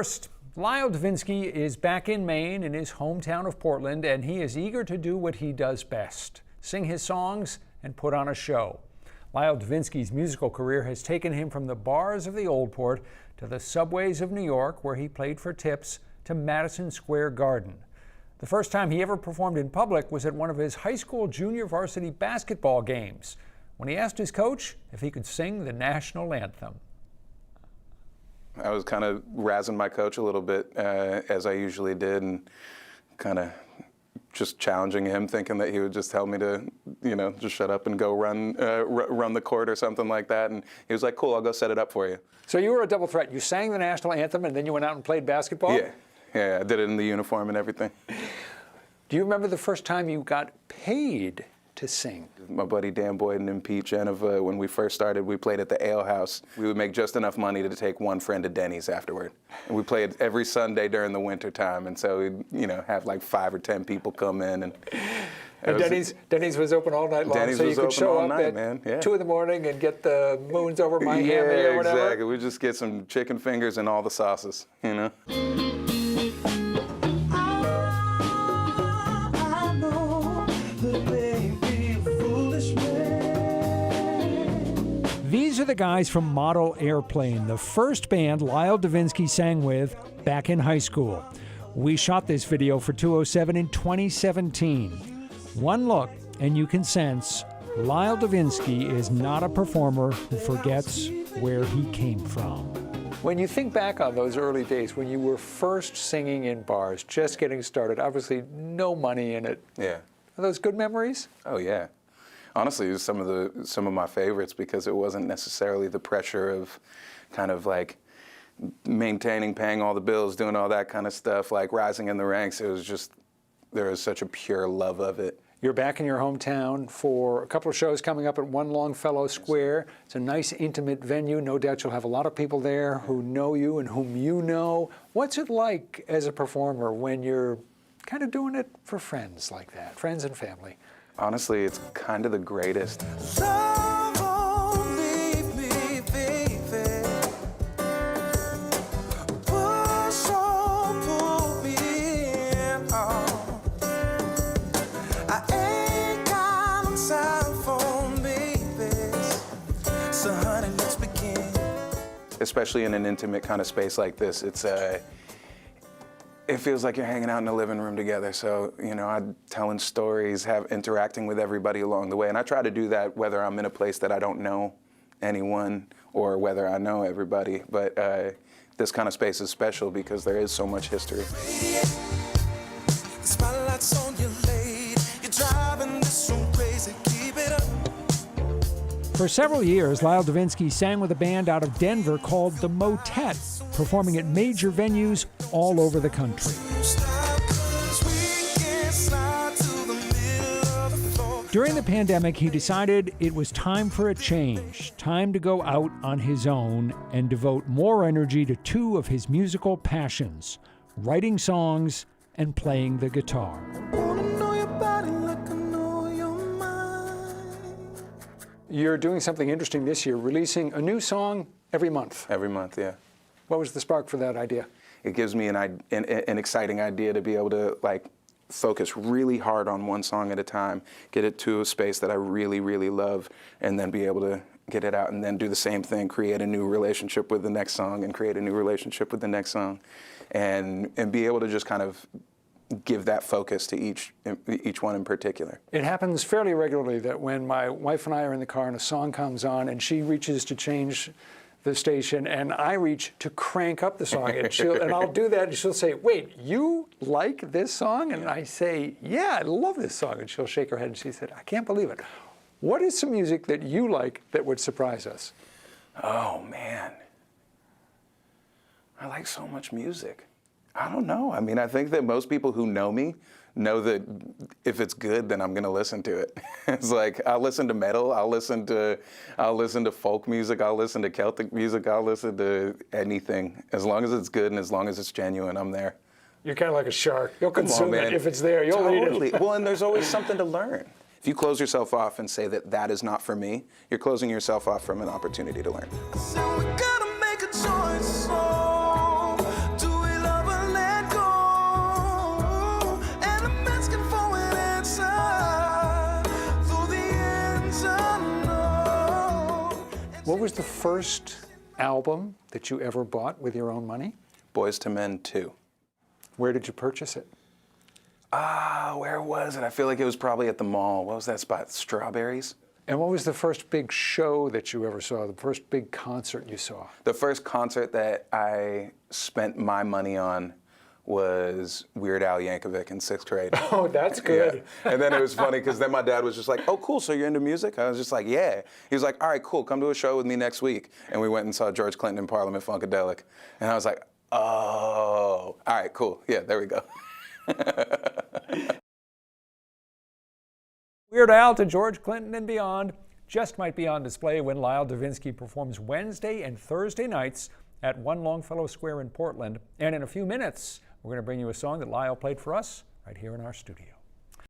First, Lyle Divinsky is back in Maine in his hometown of Portland, and he is eager to do what he does best, sing his songs and put on a show. Lyle Divinsky's musical career has taken him from the bars of the Old Port to the subways of New York, where he played for tips, to Madison Square Garden. The first time he ever performed in public was at one of his high school junior varsity basketball games, when he asked his coach if he could sing the national anthem. I was kind of razzing my coach a little bit, as I usually did, and kind of just challenging him, thinking that he would just tell me to, just shut up and go run the court or something like that. And he was like, "Cool, I'll go set it up for you." So you were a double threat. You sang the national anthem, and then you went out and played basketball? Yeah, I did it in the uniform and everything. Do you remember the first time you got paid to sing? My buddy Dan Boyden and Pete Geneva, when we first started, we played at the Ale House. We would make just enough money to take one friend to Denny's afterward. And we played every Sunday during the winter time, and so we'd have like 5 or 10 people come in. And Denny's was open all night long, Denny's so you could show up at 2 in the morning and get the moons over my Miami or whatever? Yeah, exactly. We'd just get some chicken fingers and all the sauces, These are the guys from Model Airplane, the first band Lyle Divinsky sang with back in high school. We shot this video for 207 in 2017. One look and you can sense Lyle Divinsky is not a performer who forgets where he came from. When you think back on those early days when you were first singing in bars, just getting started, obviously no money in it. Yeah. Are those good memories? Oh yeah. Honestly, it was some of my favorites because it wasn't necessarily the pressure of kind of like maintaining, paying all the bills, doing all that kind of stuff, like rising in the ranks. It was just, there was such a pure love of it. You're back in your hometown for a couple of shows coming up at One Longfellow Square. It's a nice, intimate venue. No doubt you'll have a lot of people there who know you and whom you know. What's it like as a performer when you're kind of doing it for friends like that, friends and family? Honestly, it's kind of the greatest. Especially in an intimate kind of space like this, it feels like you're hanging out in the living room together. So, I'm telling stories, interacting with everybody along the way. And I try to do that whether I'm in a place that I don't know anyone or whether I know everybody. But this kind of space is special because there is so much history. For several years, Lyle Divinsky sang with a band out of Denver called the Motet, performing at major venues all over the country. During the pandemic, he decided it was time for a change, time to go out on his own and devote more energy to 2 of his musical passions, writing songs and playing the guitar. You're doing something interesting this year, releasing a new song every month. Every month, yeah. What was the spark for that idea? It gives me an exciting idea to be able to focus really hard on one song at a time, get it to a space that I really, really love, and then be able to get it out and then do the same thing, create a new relationship with the next song and create a new relationship with the next song, and be able to just kind of give that focus to each one in particular. It happens fairly regularly that when my wife and I are in the car and a song comes on and she reaches to change the station and I reach to crank up the song and I'll do that and she'll say, "Wait, you like this song?" And I say, "Yeah, I love this song." And she'll shake her head and she said, "I can't believe it. What is some music that you like that would surprise us?" Oh man, I like so much music. I don't know. I mean, I think that most people who know me know that if it's good, then I'm gonna listen to it. It's like, I'll listen to metal, I'll listen to folk music, I'll listen to Celtic music, I'll listen to anything. As long as it's good and as long as it's genuine, I'm there. You're kind of like a shark. You'll consume it if it's there. You'll eat it. Well, and there's always something to learn. If you close yourself off and say that that is not for me, you're closing yourself off from an opportunity to learn. So we gotta make a choice. So do was the first album that you ever bought with your own money? Boys to Men 2. Where did you purchase it? Where was it? I feel like it was probably at the mall. What was that spot? Strawberries? And what was the first big show that you ever saw, the first big concert you saw? The first concert that I spent my money on was Weird Al Yankovic in 6th grade. Oh, that's good. Yeah. And then it was funny because then my dad was just like, oh, cool, so you're into music? I was just like, yeah. He was like, all right, cool, come to a show with me next week. And we went and saw George Clinton in Parliament Funkadelic. And I was like, oh, all right, cool. Yeah, there we go. Weird Al to George Clinton and beyond just might be on display when Lyle Divinsky performs Wednesday and Thursday nights at One Longfellow Square in Portland. And in a few minutes, we're going to bring you a song that Lyle played for us right here in our studio.